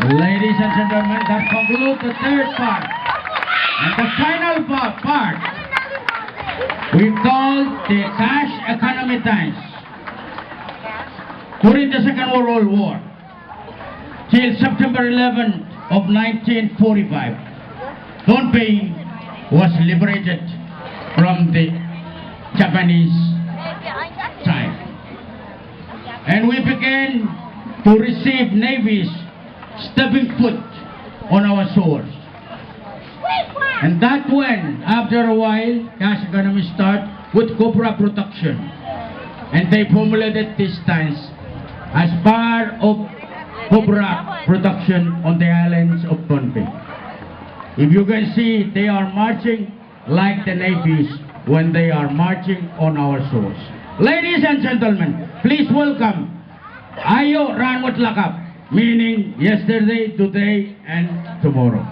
Ladies and gentlemen, that concludes the third part. And the final part, we call the cash economy times. During the Second World War, till September 11th of 1945, Pohnpei was liberated from the Japanese time. And we began to receive navies stepping foot on our shores. And that when, after a while, cash economy start with copra production. And they formulated these times as part of copra production on the islands of Pohnpei. If you can see, they are marching like the navies when they are marching on our shores. Ladies and gentlemen, please welcome Ayo Ranmut Lakap, meaning yesterday, today, and tomorrow.